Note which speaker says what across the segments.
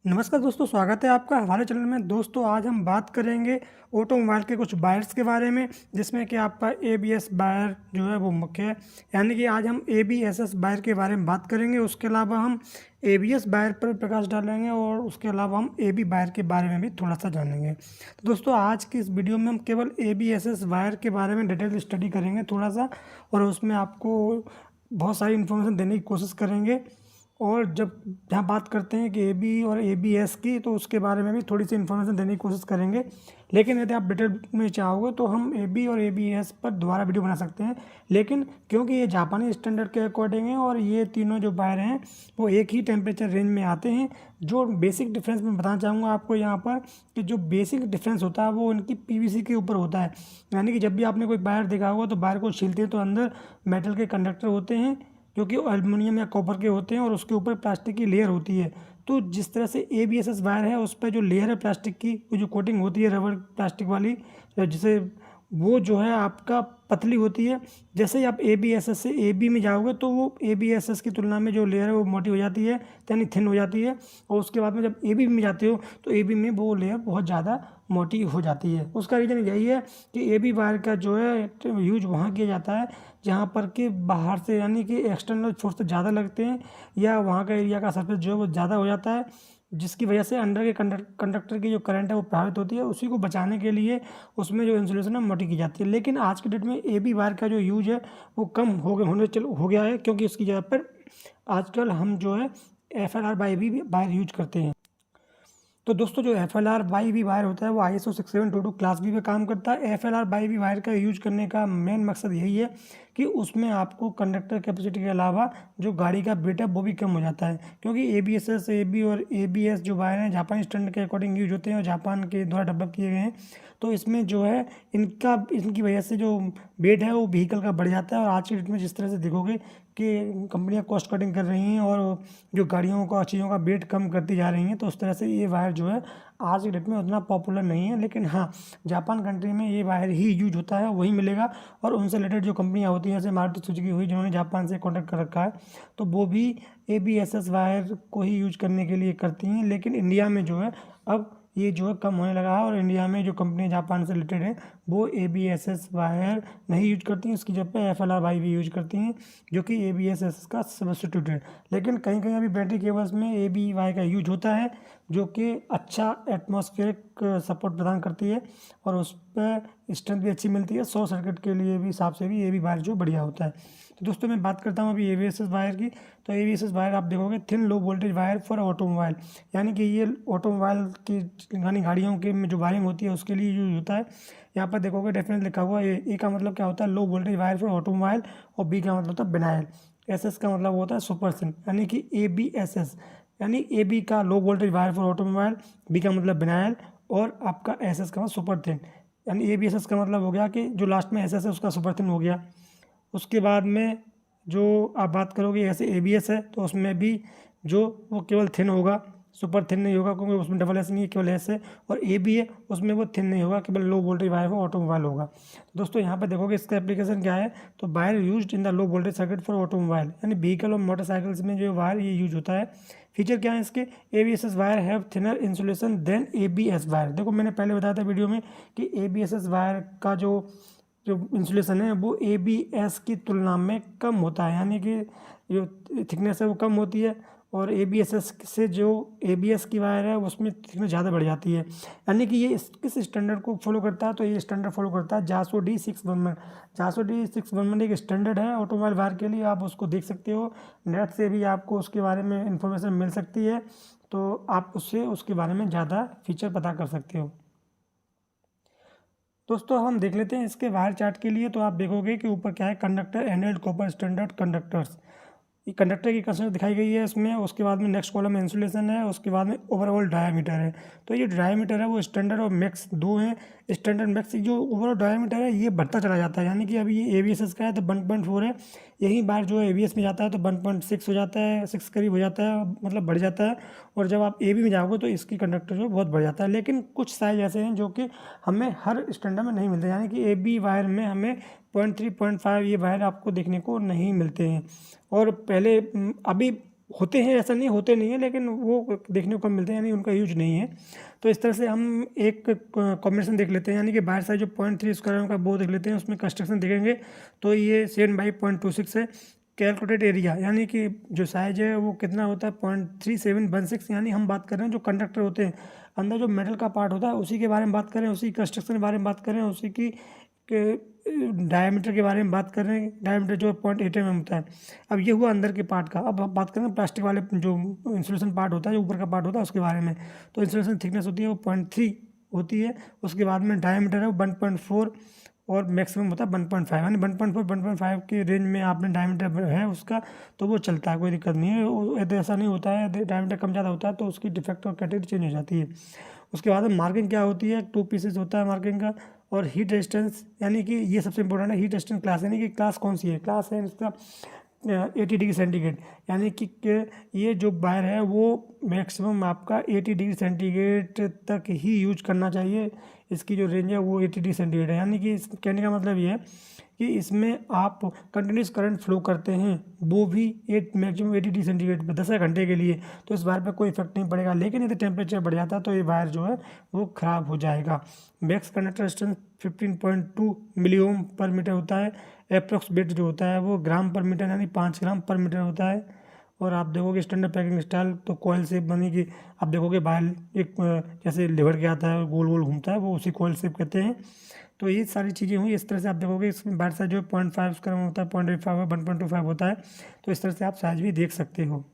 Speaker 1: नमस्कार दोस्तों, स्वागत है आपका हमारे चैनल में। दोस्तों आज हम बात करेंगे ऑटोमोबाइल के कुछ बायर्स के बारे में, जिसमें कि आपका ABS बायर जो है वो मुख्य है। यानी कि आज हम ABSS बायर के बारे में बात करेंगे। उसके अलावा हम ABS बायर पर प्रकाश डालेंगे और उसके अलावा हम AB बायर के बारे में भी थोड़ा सा जानेंगे। तो दोस्तों आज की इस वीडियो में हम केवल ABSS बायर के बारे में डिटेल स्टडी करेंगे थोड़ा सा, और उसमें आपको बहुत सारी इन्फॉर्मेशन देने की कोशिश करेंगे। और जब यहाँ बात करते हैं कि AB और ABS की, तो उसके बारे में भी थोड़ी सी इन्फॉर्मेशन देने की कोशिश करेंगे। लेकिन यदि आप डिटेल में चाहोगे तो हम AB और ABS पर दोबारा वीडियो बना सकते हैं। लेकिन क्योंकि ये जापानी स्टैंडर्ड के अकॉर्डिंग है और ये तीनों जो बायर हैं वो एक ही टेम्परेचर रेंज में आते हैं। जो बेसिक डिफरेंस मैं बताना चाहूँगा आपको यहाँ पर, कि जो बेसिक डिफरेंस होता है वो उनकी PVC के ऊपर होता है। यानी कि जब भी आपने कोई बायर देखा होगा तो बायर को छीलते हैं तो अंदर मेटल के कंडक्टर होते हैं जो कि एल्युमिनियम या कॉपर के होते हैं, और उसके ऊपर प्लास्टिक की लेयर होती है। तो जिस तरह से ABSS वायर है उस पर जो लेयर है प्लास्टिक की, वो जो कोटिंग होती है रबर प्लास्टिक वाली, जिसे वो जो है आपका पतली होती है। जैसे ही आप ABSS से AB में जाओगे तो वो ABSS की तुलना में जो लेयर है वो मोटी हो जाती है, यानी थिन हो जाती है। और उसके बाद में जब AB में जाते हो तो AB में वो लेयर बहुत ज़्यादा मोटी हो जाती है। उसका रीज़न यही है कि AB वायर का जो है यूज वहाँ किया जाता है जहाँ पर कि बाहर से, यानी कि एक्सटर्नल फोर्स ज़्यादा लगते हैं, या वहाँ का एरिया का सरफेस जो है वो ज़्यादा हो जाता है, जिसकी वजह से अंडर के कंडक्टर की जो करंट है वो प्रभावित होती है। उसी को बचाने के लिए उसमें जो इंसुलेशन है मोटी की जाती है। लेकिन आज के डेट में AB वायर का जो यूज है वो कम हो गया है, क्योंकि इसकी जगह पर आजकल हम जो है FLR/AB वायर यूज करते हैं। तो दोस्तों जो FLR/AB वायर होता है वो ISO 6722 क्लास B पे काम करता है। FLR/AB वायर का यूज करने का मेन मकसद यही है कि उसमें आपको कंडक्टर कैपेसिटी के अलावा जो गाड़ी का वेट है वो भी कम हो जाता है। क्योंकि ABSS, AB और ABS जो वायर हैं जापानी स्टैंडर्ड के अकॉर्डिंग यूज होते हैं और जापान के द्वारा डेवलप किए गए हैं। तो इसमें जो है इनकी वजह से जो वेट है वो व्हीकल का बढ़ जाता है। और आज की डेट में जिस तरह से देखोगे कि कंपनियां कॉस्ट कटिंग कर रही हैं और जो गाड़ियों का चीज़ों का वेट कम करती जा रही हैं, तो उस तरह से ये वायर जो है आज की डेट में उतना पॉपुलर नहीं है। लेकिन हाँ, जापान कंट्री में ये वायर ही यूज होता है, वही मिलेगा। और उनसे रिलेटेड जो कंपनियां होती हैं जैसे मारुति सुजुकी हुई, जिन्होंने जापान से कॉन्टैक्ट कर रखा है, तो वो भी ABSS वायर को ही यूज करने के लिए करती हैं। लेकिन इंडिया में जो है अब ये जो है कम होने लगा है, और इंडिया में जो कंपनी जापान से रिलेटेड है वो ABSS वायर नहीं यूज करती हैं। उसकी जगह पे FLR/AB यूज करती हैं, जो कि ABSS का सब्स्टिट्यूट है। लेकिन कहीं कहीं अभी बैटरी केबल्स में AB वायर का यूज होता है, जो कि अच्छा एटमॉस्फेरिक सपोर्ट प्रदान करती है और उस पर स्ट्रेंथ भी अच्छी मिलती है। 100 सर्किट के लिए भी हिसाब से भी AB वायर जो बढ़िया होता है। तो दोस्तों मैं बात करता हूँ अभी ABSS वायर की। तो ABSS वायर आप देखोगे thin low voltage wire for automobile, यानी कि ये ऑटोमोबाइल की यानी गाड़ियों के में जो वायरिंग होती है उसके लिए यूज होता है। यहाँ पर देखोगे डेफिनेट लिखा हुआ है। A का मतलब क्या होता है, लो वोल्टेज वायर फॉर ऑटोमोबाइल, और B का मतलब होता है बिनाइल। SS का मतलब होता है सुपर थिन, यानी कि ABSS, यानी AB का लो voltage wire for automobile, B का मतलब बिनाइल, और आपका SS का मतलब सुपर थिन। यानी ABSS का मतलब हो गया कि जो लास्ट में SS है उसका सुपर थिन हो गया। उसके बाद में जो आप बात करोगे ऐसे ABS है तो उसमें भी जो वो केवल थिन होगा, सुपर थिन नहीं होगा, क्योंकि उसमें डबल S नहीं है, केवल S है। और AB है उसमें वो थिन नहीं होगा, केवल लो वोल्टेज वायर फॉर ऑटोमोबाइल होगा। तो दोस्तों यहाँ पर देखोगे इसका एप्लीकेशन क्या है, तो wire used in the low voltage circuit for automobile, यानी व्हीकल और मोटरसाइकिल्स में जो वायर ये यूज होता है। फीचर क्या है इसके, ABSS wire have thinner insulation than ABS wire. देखो मैंने पहले बताया था वीडियो में कि ABSS वायर का जो इंसुलेशन है वो ABS की तुलना में कम होता है, यानी कि जो थिकनेस है वो कम होती है। और ABSS से जो ABS की वायर है उसमें थिकनेस ज़्यादा बढ़ जाती है। यानी कि ये किस स्टैंडर्ड को फॉलो करता है, तो ये स्टैंडर्ड फॉलो करता है JASO D611। JASO D611 एक स्टैंडर्ड है ऑटोमोबाइल वायर के लिए, आप उसको देख सकते हो। नेट से भी आपको उसके बारे में इंफॉर्मेशन मिल सकती है, तो आप उससे उसके बारे में ज़्यादा फीचर पता कर सकते हो। दोस्तों हम देख लेते हैं इसके वायर चार्ट के लिए। तो आप देखोगे कि ऊपर क्या है, कंडक्टर एनएल्ड कॉपर स्टैंडर्ड कंडक्टर्स, ये कंडक्टर की कंस्ट्रक्शन दिखाई गई है इसमें। उसके बाद में नेक्स्ट कॉलम में इंसुलेशन है, उसके बाद में ओवरऑल डायामीटर है। तो ये डायामीटर है वो स्टैंडर्ड और मैक्स दो हैं। स्टैंडर्ड मैक्स जो ओवरऑल डायामीटर है ये बढ़ता चला जाता है, यानी कि अभी ये ABSS का है तो 1.4 है। यही बार जो ABS में जाता है तो 1.6 हो जाता है, 6 करीब हो जाता है, मतलब बढ़ जाता है। और जब आप AB में जाओगे तो इसकी कंडक्टर जो बहुत बढ़ जाता है। लेकिन कुछ साइज ऐसे हैं जो कि हमें हर स्टैंडर्ड में नहीं मिलते, यानी कि AB वायर में हमें 0.3 0.5 ये वायर आपको देखने को नहीं मिलते हैं। और पहले अभी होते हैं, ऐसा नहीं होते नहीं है, लेकिन वो देखने को कम मिलते हैं, यानी उनका यूज नहीं है। तो इस तरह से हम एक कॉम्बिनेशन देख लेते हैं, यानी कि बाहर साइड जो 0.3 स्क्वायर का वो देख लेते हैं, उसमें कंस्ट्रक्शन देखेंगे तो ये 7/0.26 है। कैलकुलेटेड एरिया यानी कि जो साइज है वो कितना होता है 0.3716, यानी हम बात कर रहे हैं जो कंडक्टर होते हैं अंदर जो मेटल का पार्ट होता है उसी के बारे में बात करें, उसी कंस्ट्रक्शन के बारे में बात करें, उसी की डायमीटर के बारे में बात कर रहे हैं। डायमीटर जो 0.8 mm होता है। अब ये हुआ अंदर के पार्ट का। अब बात करें प्लास्टिक वाले जो इंसुलेशन पार्ट होता है, जो ऊपर का पार्ट होता है उसके बारे में, तो इंसुलेशन थिकनेस होती है वो 0.3 होती है। उसके बाद में डायमीटर है वो 1.4 और मैक्सिमम होता है 1.5, यानी 1.4 1.5 के रेंज में आपने डायमीटर है उसका तो वो चलता है, कोई दिक्कत नहीं है। यदि ऐसा नहीं होता है, डायमीटर कम ज़्यादा होता है तो उसकी डिफेक्ट और कैटेगरी चेंज हो जाती है। उसके बाद में मार्किंग क्या होती है, 2 पीसेस होता है मार्किंग का। और हीट रेजिस्टेंस, यानी कि ये सबसे इंपॉर्टेंट है, हीट रेजिस्टेंस क्लास, यानी कि क्लास कौन सी है, क्लास है इसका 80 डिग्री सेंटीग्रेड, यानी कि ये जो वायर है वो मैक्सिमम आपका 80 डिग्री सेंटीग्रेड तक ही यूज करना चाहिए। इसकी जो रेंज है वो 80 डिग्री सेंटीग्रेड है, यानी कि इस कहने का मतलब ये है कि इसमें आप कंटिन्यूस करंट फ्लो करते हैं वो भी मैक्सिमम 80 डिग्री सेंटीग्रेड पर 10 घंटे के लिए, तो इस वायर पर कोई इफेक्ट नहीं पड़ेगा। लेकिन यदि टेम्परेचर बढ़ जाता है तो ये वायर जो है वो ख़राब हो जाएगा। मैक्स कंडक्टर रेजिस्टेंस 15.2 मिली ओम पर मीटर होता है। अप्रॉक्स वेट जो होता है वो ग्राम पर मीटर, यानी 5 ग्राम पर मीटर होता है। और आप देखोगे स्टैंडर्ड पैकिंग स्टाइल तो कॉइल शेप बनेगी। आप देखोगे बाहर एक जैसे लिवर के आता है गोल गोल घूमता है, वो उसी कॉइल शेप कहते हैं। तो ये सारी चीज़ें हुई। इस तरह से आप देखोगे इसमें बाहर साइज जो 0.5 स्क्वायर होता है, 0.85 है, 1.25 होता है। तो इस तरह से आप साइज भी देख सकते हो।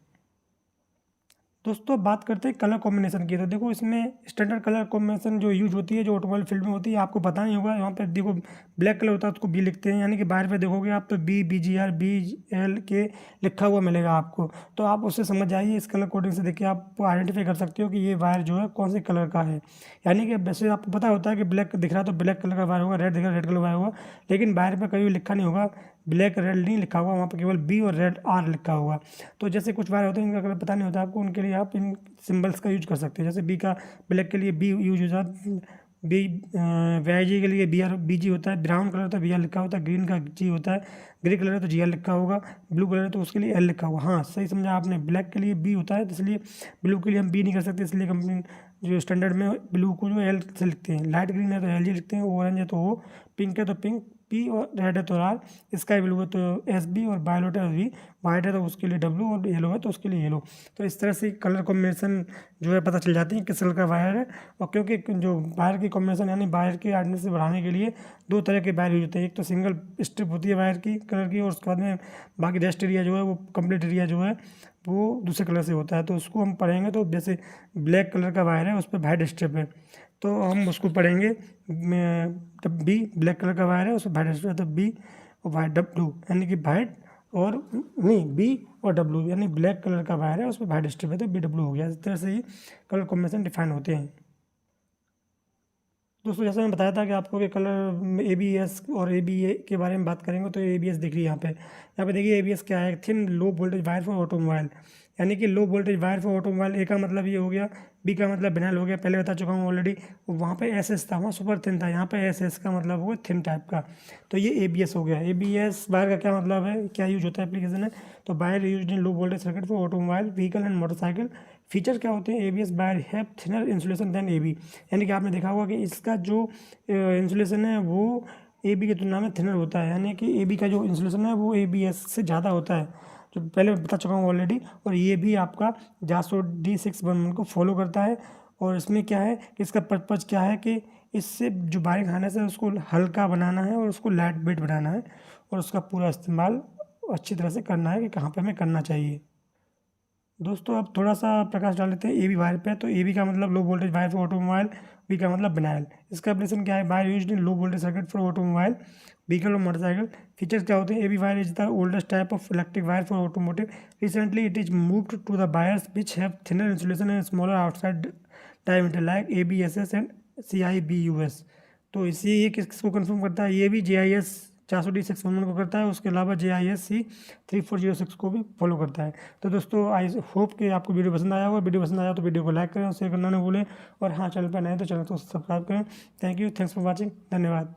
Speaker 1: दोस्तों बात करते हैं कलर कॉम्बिनेशन की। तो देखो इसमें स्टैंडर्ड कलर कॉम्बिनेशन जो यूज होती है, जो ऑटोमोबाइल फील्ड में होती है, आपको पता नहीं होगा। यहाँ पे देखो ब्लैक कलर होता है उसको बी लिखते हैं, यानी कि बाहर पे देखोगे आप तो BGR BL के लिखा हुआ मिलेगा आपको। तो आप उससे समझ जाइए, इस कलर कोडिंग से देखिए आप आइडेंटिफाई कर सकते हो कि ये वायर जो है कौन से कलर का है। यानी कि वैसे आपको पता होता है कि ब्लैक दिख रहा है तो ब्लैक कलर का वायर होगा, रेड दिख रहा है रेड कलर वायर होगा, लेकिन बाहर पर कभी लिखा नहीं होगा, ब्लैक रेड नहीं लिखा हुआ, वहाँ पर केवल B और रेड R लिखा हुआ। तो जैसे कुछ वायर होते हैं इनका कलर पता नहीं होता आपको, उनके लिए आप इन सिंबल्स का यूज कर सकते हो। जैसे बी का ब्लैक के लिए B यूज होता है, VIG के लिए BG होता है, ब्राउन कलर होता है BR लिखा होता है, ग्रीन का G होता है, ग्रे कलर है तो GR लिखा होगा, ब्लू कलर है तो उसके लिए L लिखा होगा। हाँ सही समझा आपने, ब्लैक के लिए B होता है तो इसलिए ब्लू के लिए हम B नहीं कर सकते, इसलिए कंपनी जो स्टैंडर्ड में ब्लू को जो L से लिखते हैं। लाइट ग्रीन है तो LG लिखते हैं, ऑरेंज है तो O, पिंक है तो पिंक P और रेड है तो R, स्काई ब्लू है तो SB और वायलेट है तो V, वाइट है तो उसके लिए W और येलो है तो उसके लिए येलो। तो इस तरह से कलर कॉम्बिनेशन जो है पता चल जाती है किस कलर का वायर है। और क्योंकि जो वायर की कॉम्बिनेशन यानी वायर की हार्डनेस से बढ़ाने के लिए 2 तरह के वायर यूज होते हैं। एक तो सिंगल स्ट्रिप होती है वायर की कलर की, और उसके बाद में बाकी रेस्ट एरिया जो है वो कंप्लीट एरिया जो है वो दूसरे कलर से होता है। तो उसको हम पढ़ेंगे तो जैसे ब्लैक कलर का वायर है उस पर वाइट स्ट्रिप है तो हम उसको पढ़ेंगे B, ब्लैक कलर का वायर है उसमें वाइट स्ट्रिप है तो B और वाइट W, यानी कि वाइट और नहीं B और W, यानी ब्लैक कलर का वायर है उसमें वाइट स्ट्रिप है तो BW हो गया। इस तरह से ही कलर कॉम्बिनेशन डिफाइन होते हैं। दोस्तों जैसे मैंने बताया था कि आपको कि कलर ABS और ABA के बारे में बात करेंगे तो ABS दिख रही है यहाँ पे देखिए ABS क्या है, thin low voltage wire for automobile, यानी कि लो voltage wire for automobile. A का मतलब ये हो गया, B का मतलब बिनाल हो गया, पहले बता चुका हूँ ऑलरेडी। वहाँ पे SS था, वहाँ सुपर थिन था, यहाँ पे SS का मतलब हो गया थिन टाइप का, तो ये ABS हो गया। ABS वायर का क्या मतलब है, क्या यूज होता है, एप्लीकेशन है तो wire use in low voltage circuit for automobile vehicle and motorcycle. Feature क्या होते हैं, ABS wire have thinner insulation than AB, यानी कि आपने देखा होगा कि इसका जो इंसुलेशन है वो AB की तुलना में थिनर होता है, यानी कि AB का जो इंसुलेशन है वो ABS से ज़्यादा होता है, जो पहले बता चुका हूँ ऑलरेडी। और ये भी आपका जासो D611 को फॉलो करता है। और इसमें क्या है कि इसका पर्पज़ क्या है कि इससे जो वायरिंग हार्नेस है उसको हल्का बनाना है और उसको लाइट वेट बनाना है, और उसका पूरा इस्तेमाल अच्छी तरह से करना है कि कहाँ पे हमें करना चाहिए। दोस्तों अब थोड़ा सा प्रकाश डाल लेते हैं AB वायर पे। तो AB का मतलब low voltage wire for automobile, B का मतलब बिनाइल। इसका एप्लीकेशन क्या है, wire used in low voltage circuit for automobile vehicle और मोटरसाइकिल। फीचर्स क्या होते हैं, AB wire is the oldest type of electric wire for automotive. Recently it is moved to the wires which have thinner insulation and smaller outside diameter like ABSS and CIBUS। तो इसी ये किसको confirm करता है, ये भी JIS 400D611 को करता है, उसके अलावा JIS-C 3406 को भी फॉलो करता है। तो दोस्तों आई होप कि आपको वीडियो पसंद आया होगा। वीडियो पसंद आया तो वीडियो को लाइक करें और शेयर करना ना भूलें, और हाँ चैनल पर नए तो चैनल को सब्सक्राइब करें। Thank you, thanks for watching, धन्यवाद।